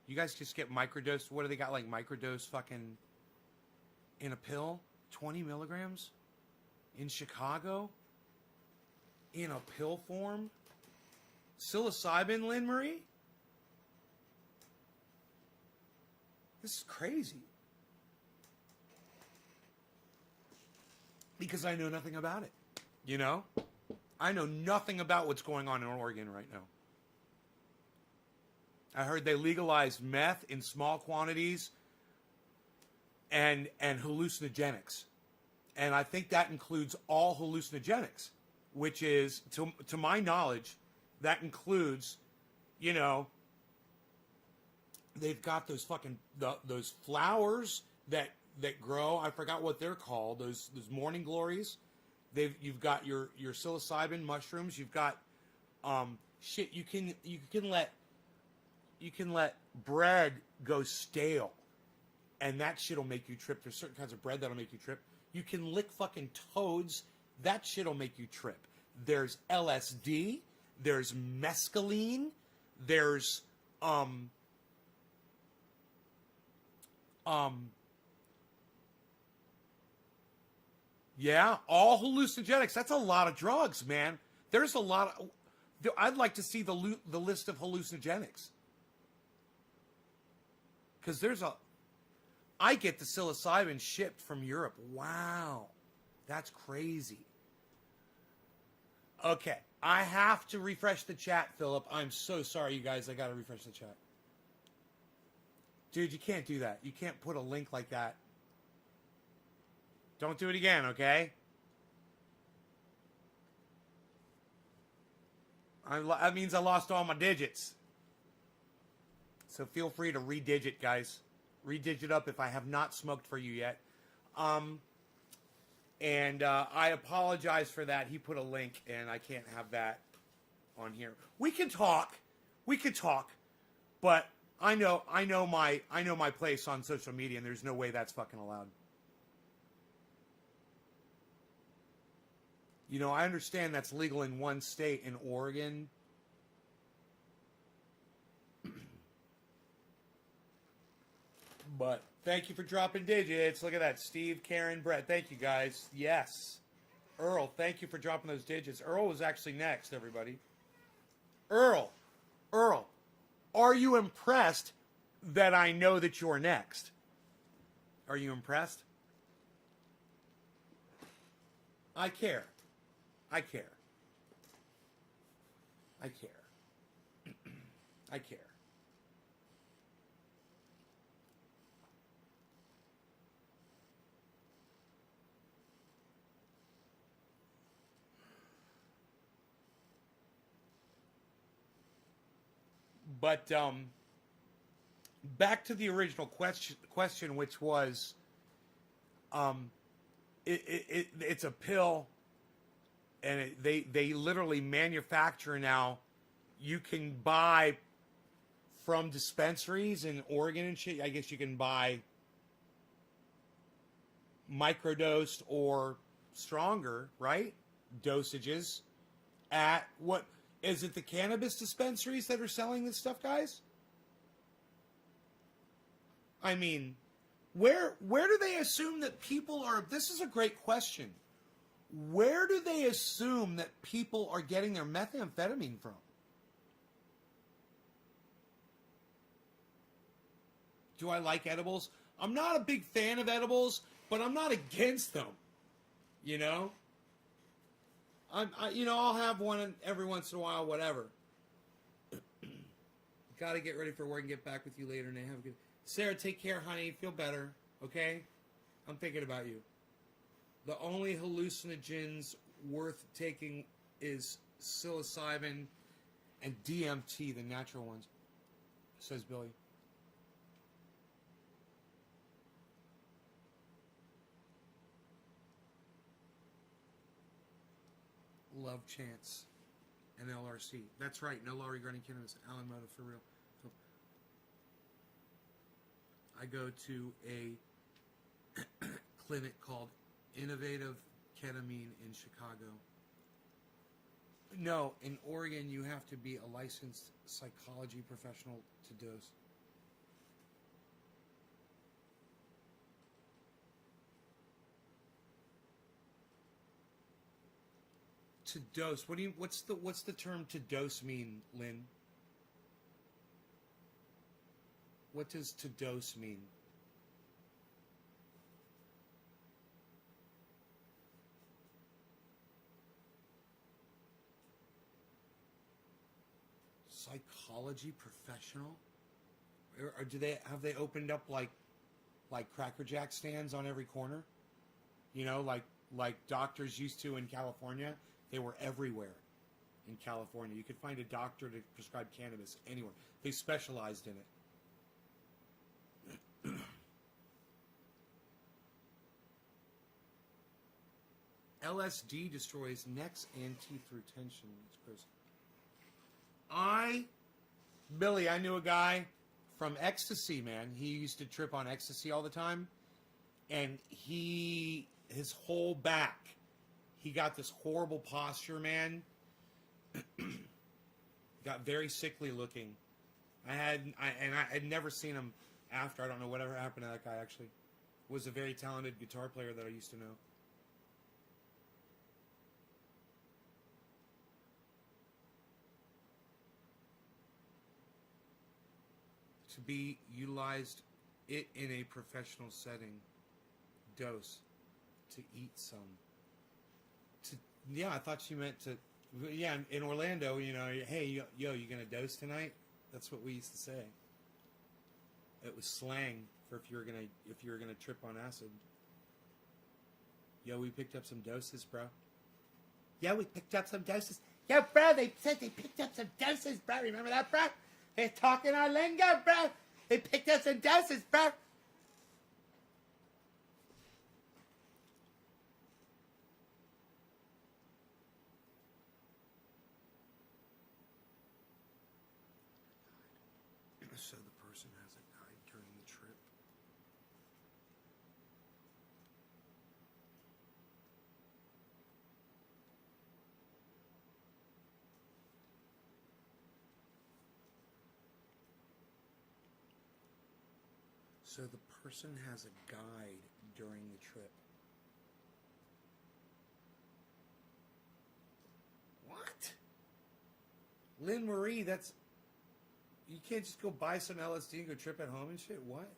You guys just get microdose. What do they got, like microdose fucking in a pill? 20 milligrams? In Chicago? In a pill form? Psilocybin, Lynn Marie? This is crazy. Because I know nothing about it. You know? I know nothing about what's going on in Oregon right now. I heard they legalized meth in small quantities and hallucinogenics. And I think that includes all hallucinogenics, which is, to my knowledge, that includes, you know, they've got those fucking, those flowers that grow. I forgot what they're called. Those morning glories. You've got your psilocybin mushrooms. You've got shit. You can let bread go stale, and that shit'll make you trip. There's certain kinds of bread that'll make you trip. You can lick fucking toads. That shit'll make you trip. There's LSD. There's mescaline. There's yeah, all hallucinogenics. That's a lot of drugs, man. There's a lot of. I'd like to see the list of hallucinogenics. Because I get the psilocybin shipped from Europe. Wow, that's crazy. Okay, I have to refresh the chat, Philip. I'm so sorry, you guys. I got to refresh the chat. Dude, you can't do that. You can't put a link like that. Don't do it again, okay? That means I lost all my digits. So feel free to redigit, guys. Redigit up if I have not smoked for you yet. And I apologize for that. He put a link, and I can't have that on here. We can talk. But I know my place on social media, and there's no way that's fucking allowed. You know, I understand that's legal in one state, in Oregon. But thank you for dropping digits. Look at that. Steve, Karen, Brett. Thank you, guys. Yes. Earl, thank you for dropping those digits. Earl was actually next, everybody. Earl, are you impressed that I know that you're next? Are you impressed? I care. I care. I care. But back to the original question, which was, it's a pill. And they literally manufacture now. You can buy from dispensaries in Oregon and shit. I guess you can buy microdosed or stronger, right? Dosages at what is it? The cannabis dispensaries that are selling this stuff, guys? I mean, where do they assume that people are? This is a great question. Where do they assume that people are getting their methamphetamine from? Do I like edibles? I'm not a big fan of edibles, but I'm not against them. You know? I'll have one every once in a while, whatever. Got to get ready for work and get back with you later. And have a good. Sarah, take care, honey. Feel better, okay? I'm thinking about you. The only hallucinogens worth taking is psilocybin and DMT, the natural ones, says Billy. Love Chance. and LRC. That's right. No law regarding cannabis. Alan Moto for real. So I go to a clinic called Innovative Ketamine in Chicago. No, in Oregon you have to be a licensed psychology professional to dose. To dose. What's the term to dose mean, Lynn? What does to dose mean? Psychology professional? Or do they have they opened up like Cracker Jack stands on every corner? You know, like doctors used to in California. They were everywhere in California. You could find a doctor to prescribe cannabis anywhere. They specialized in it. LSD destroys necks and teeth retention. It's gross. Billy, I knew a guy from ecstasy, man. He used to trip on ecstasy all the time. And his whole back, he got this horrible posture, man. Got very sickly looking. I had never seen him after. I don't know whatever happened to that guy, actually. Was a very talented guitar player that I used to know. To be utilized it in a professional setting. Dose. To eat some. Yeah, I thought she meant to. Yeah, in Orlando, you know, hey, yo, you gonna dose tonight? That's what we used to say. It was slang for if you were gonna trip on acid. Yo, we picked up some doses, bro. Yeah, we picked up some doses. Yo, bro, they said they picked up some doses, bro. Remember that, bro? They're talking our lingo, bro. They picked up some doses, bro. So the person hasn't died during the trip. So the person has a guide during the trip. What? Lynn Marie, that's... You can't just go buy some LSD and go trip at home and shit? What?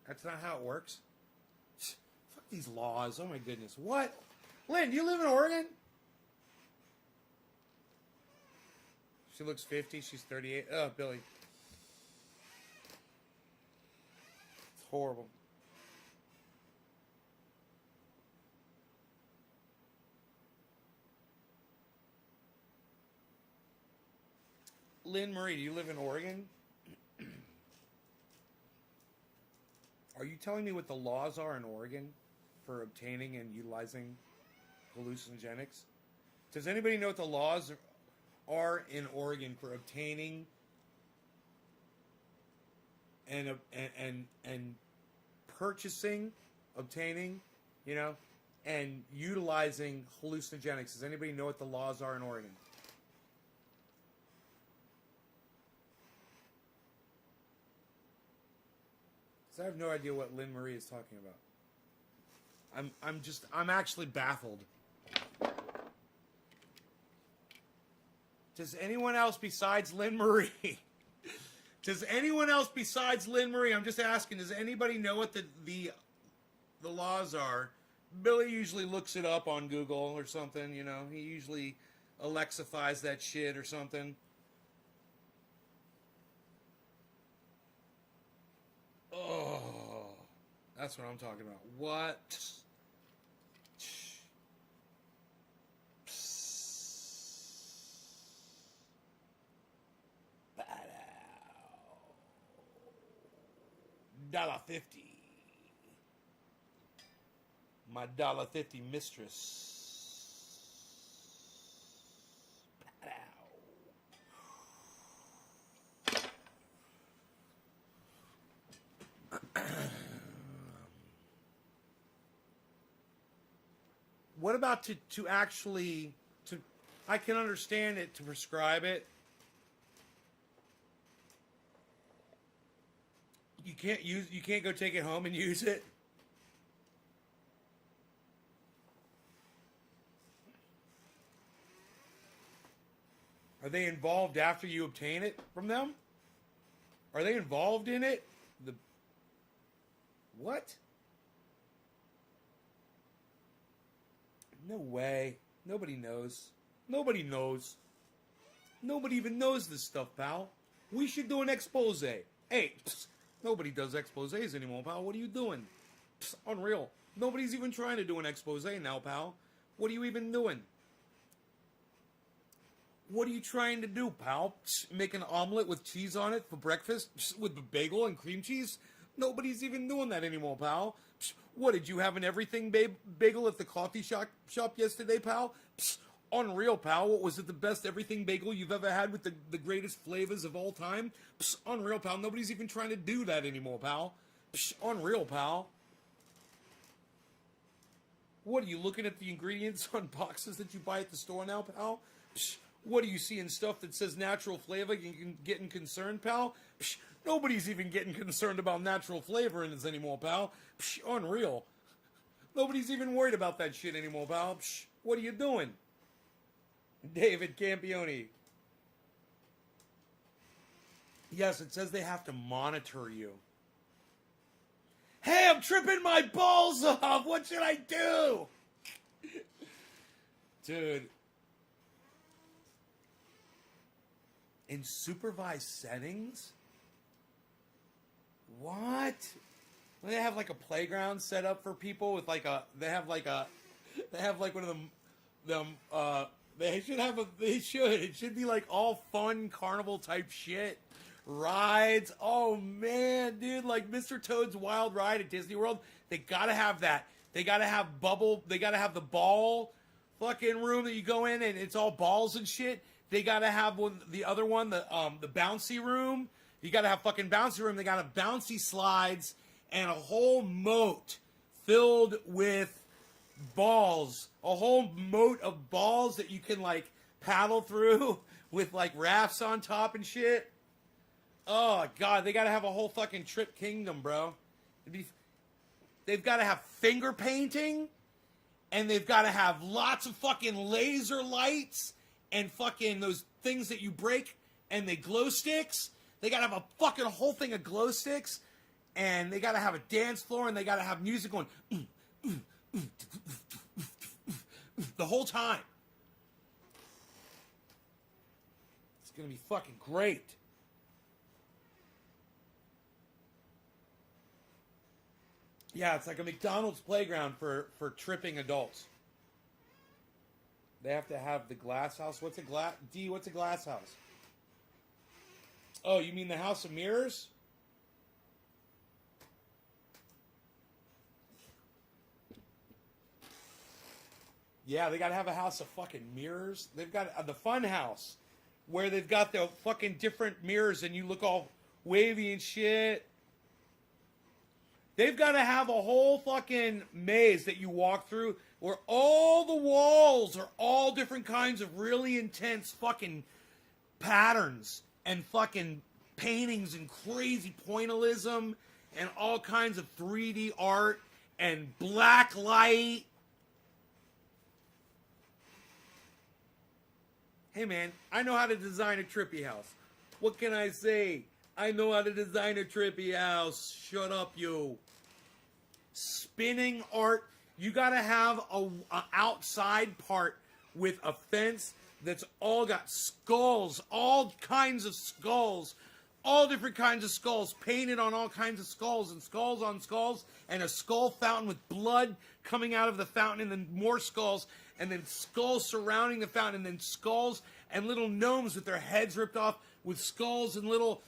That's not how it works? Fuck these laws. Oh my goodness. What? Lynn, you live in Oregon? She looks 50. She's 38. Oh, Billy. It's horrible. Lynn Marie, do you live in Oregon? Are you telling me what the laws are in Oregon for obtaining and utilizing hallucinogenics? Does anybody know what the laws are in Oregon for obtaining and purchasing, obtaining, you know, and utilizing hallucinogenics? Does anybody know what the laws are in Oregon? I have no idea what Lynn Marie is talking about. I'm actually baffled. Does anyone else besides Lynn Marie? Does anyone else besides Lynn Marie? I'm just asking. Does anybody know what the laws are? Billy usually looks it up on Google or something. You know, he usually Alexifies that shit or something. Oh, that's what I'm talking about. What? $1.50. My $1.50 mistress. What about to actually to? I can understand it to prescribe it. You can't go take it home and use it. Are they involved after you obtain it from them? Are they involved in it? The what? No way. Nobody knows. Nobody knows. Nobody even knows this stuff, pal. We should do an expose. Hey, nobody does exposés anymore, pal. What are you doing? Unreal. Nobody's even trying to do an expose now, pal. What are you even doing? What are you trying to do, pal? Make an omelet with cheese on it for breakfast with the bagel and cream cheese? Nobody's even doing that anymore, pal. What, did you have an everything bagel at the coffee shop yesterday, pal? Unreal, pal. What, was it the best everything bagel you've ever had with the greatest flavors of all time? Unreal, pal. Nobody's even trying to do that anymore, pal. Unreal, pal. What, are you looking at the ingredients on boxes that you buy at the store now, pal? What, are you seeing stuff that says natural flavor? You can getting concerned, pal? Nobody's even getting concerned about natural flavor in this anymore, pal. Unreal. Nobody's even worried about that shit anymore, pal. What are you doing? David Campione. Yes, it says they have to monitor you. Hey, I'm tripping my balls off. What should I do? Dude. In supervised settings? What? They have like a playground set up for people with like a. They have like one of them. They should. It should be like all fun carnival type shit. Rides. Oh man, dude, like Mr. Toad's Wild Ride at Disney World. They gotta have that. They gotta have They gotta have the ball fucking room that you go in and it's all balls and shit. They gotta have the other one, the bouncy room. You gotta have fucking bouncy room. They got a bouncy slides and a whole moat filled with balls. A whole moat of balls that you can like paddle through with like rafts on top and shit. Oh god, they gotta have a whole fucking Trip Kingdom, bro. They've gotta have finger painting, and they've gotta have lots of fucking laser lights and fucking those things that you break and they glow sticks. They gotta have a fucking whole thing of glow sticks, and they gotta have a dance floor, and they gotta have music going the whole time. It's gonna be fucking great. Yeah, it's like a McDonald's playground for tripping adults. They have to have the glass house. What's a glass house? Oh, you mean the House of Mirrors? Yeah, they gotta have a house of fucking mirrors. They've got the fun house where they've got the fucking different mirrors and you look all wavy and shit. They've got to have a whole fucking maze that you walk through where all the walls are all different kinds of really intense fucking patterns and fucking paintings and crazy pointillism and all kinds of 3D art and black light. Hey man, I know how to design a trippy house. What can I say? I know how to design a trippy house. Shut up, you. Spinning art. You gotta have a outside part with a fence that's all got skulls, all kinds of skulls, all different kinds of skulls, painted on all kinds of skulls, and skulls on skulls, and a skull fountain with blood coming out of the fountain, and then more skulls, and then skulls surrounding the fountain, and then skulls and little gnomes with their heads ripped off, with skulls and little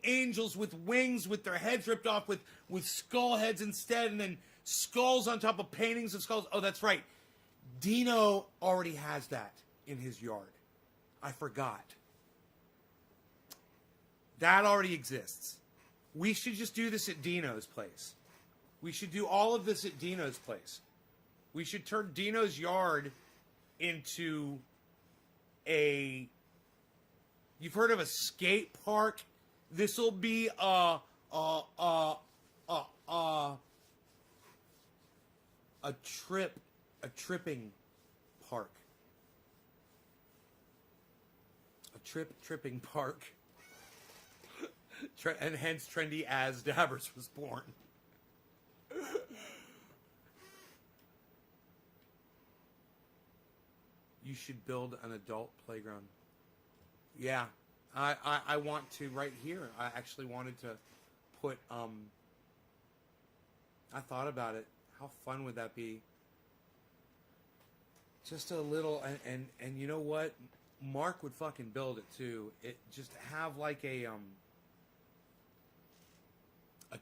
angels with wings with their heads ripped off with skull heads instead, and then skulls on top of paintings of skulls. Oh, that's right. Dino already has that in his yard. I forgot. That already exists. We should just do this at Dino's place. We should do all of this at Dino's place. We should turn Dino's yard into a... You've heard of a skate park? This'll be a tripping park. Tripping park. And hence Trendy as Dabbers was born. You should build an adult playground. Yeah, I want to right here. I actually wanted to put, I thought about it. How fun would that be? Just a little, and you know what? Mark would fucking build it too. It just have like a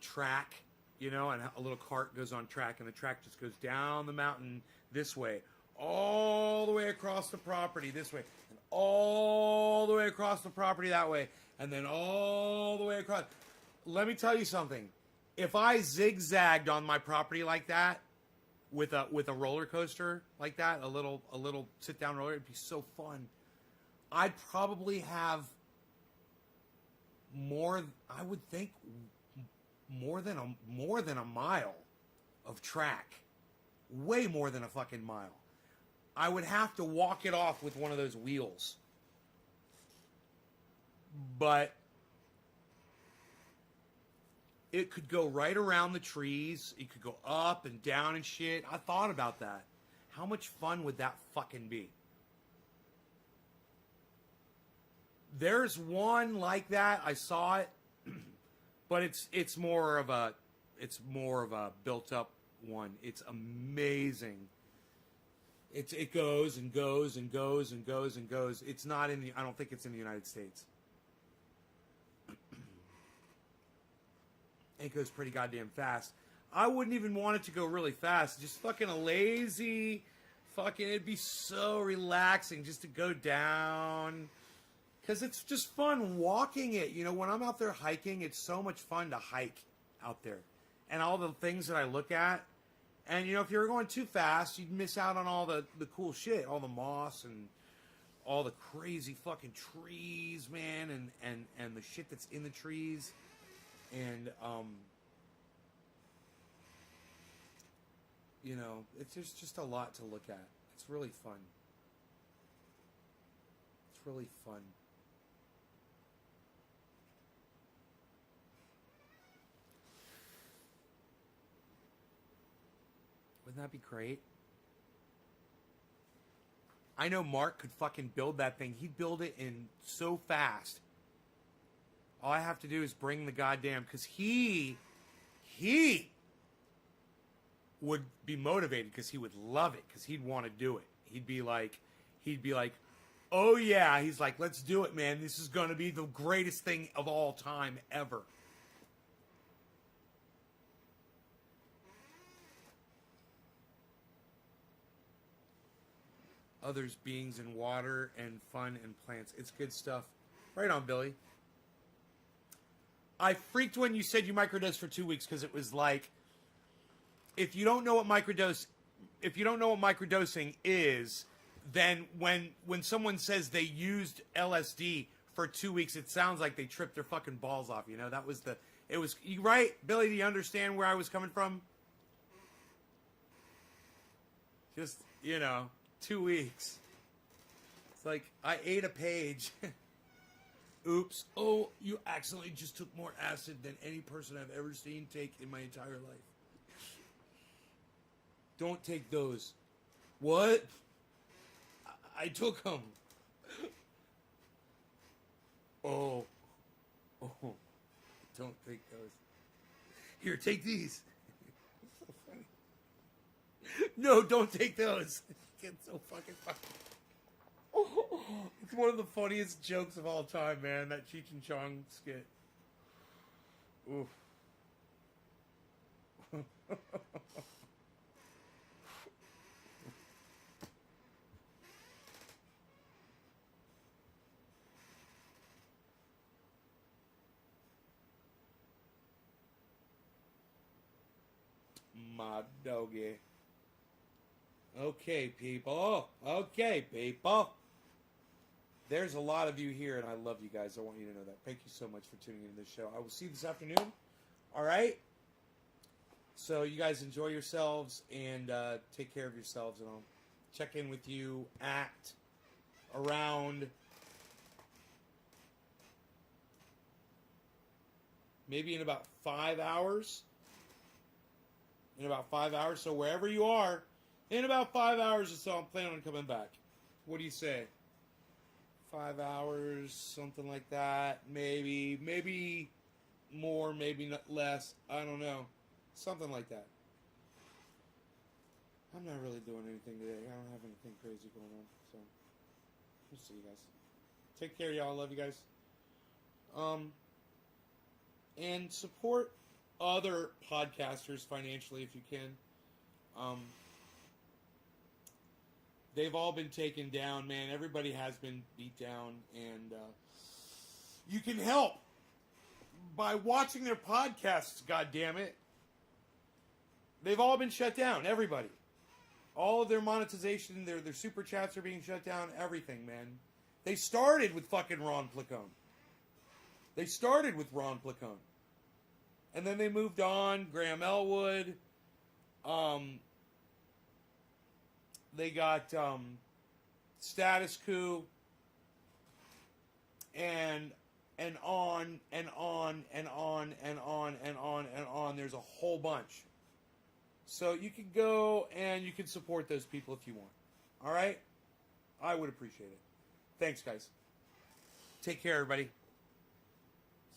track, you know, and a little cart goes on track, and the track just goes down the mountain this way, all the way across the property this way, and all the way across the property that way, and then all the way across. Let me tell you something. If I zigzagged on my property like that, with a roller coaster like that, a little sit down roller, it'd be so fun. I'd probably have more. I would think more than a mile of track, way more than a fucking mile. I would have to walk it off with one of those wheels, but it could go right around the trees. It could go up and down and shit. I thought about that. How much fun would that fucking be? There's one like that. I saw it, but it's more of a built up one. It's amazing. It goes and goes and goes and goes and goes. It's not in the. I don't think it's in the United States. It goes pretty goddamn fast. I wouldn't even want it to go really fast. Just fucking a lazy, fucking. It'd be so relaxing just to go down. Because it's just fun walking it. You know, when I'm out there hiking, it's so much fun to hike out there. And all the things that I look at. And, you know, if you were going too fast, you'd miss out on all the cool shit. All the moss and all the crazy fucking trees, man. And the shit that's in the trees. And, you know, it's just a lot to look at. It's really fun. It's really fun. Wouldn't that be great? I know Mark could fucking build that thing. He'd build it in so fast. All I have to do is bring the goddamn... Because he would be motivated because he would love it. Because he'd want to do it. He'd be like, oh yeah. He's like, let's do it, man. This is going to be the greatest thing of all time ever. Others, beings, and water, and fun, and plants. It's good stuff. Right on, Billy. I freaked when you said you microdosed for 2 weeks because it was like, if you don't know what microdosing is, then when someone says they used LSD for 2 weeks, it sounds like they tripped their fucking balls off. You know, you right, Billy? Do you understand where I was coming from? Just, you know. 2 weeks. It's like, I ate a page. Oops. Oh, you accidentally just took more acid than any person I've ever seen take in my entire life. Don't take those. What? I took them. Oh. Don't take those. Here, take these. So funny. No, don't take those. It's so fucking funny. It's one of the funniest jokes of all time, man. That Cheech and Chong skit. Oof. My doggy. Okay, people. Okay, people. There's a lot of you here, and I love you guys. I want you to know that. Thank you so much for tuning into this show. I will see you this afternoon. All right? So you guys enjoy yourselves and take care of yourselves, and I'll check in with you at around maybe in about 5 hours. In about 5 hours. So wherever you are, in about 5 hours or so, I'm planning on coming back. What do you say? 5 hours, something like that. Maybe more, maybe not less. I don't know. Something like that. I'm not really doing anything today. I don't have anything crazy going on. So, we'll see you guys. Take care, y'all. Love you guys. And support other podcasters financially if you can. They've all been taken down, man. Everybody has been beat down, and you can help by watching their podcasts. God damn it! They've all been shut down. Everybody, all of their monetization, their super chats are being shut down. Everything, man. They started with fucking Ron Placone. And then they moved on. Graham Elwood. They got Status Coup. And on and on and on and on and on and on. There's a whole bunch. So you can go and you can support those people if you want. All right? I would appreciate it. Thanks, guys. Take care, everybody.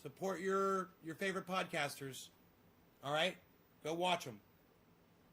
Support your favorite podcasters. All right? Go watch them.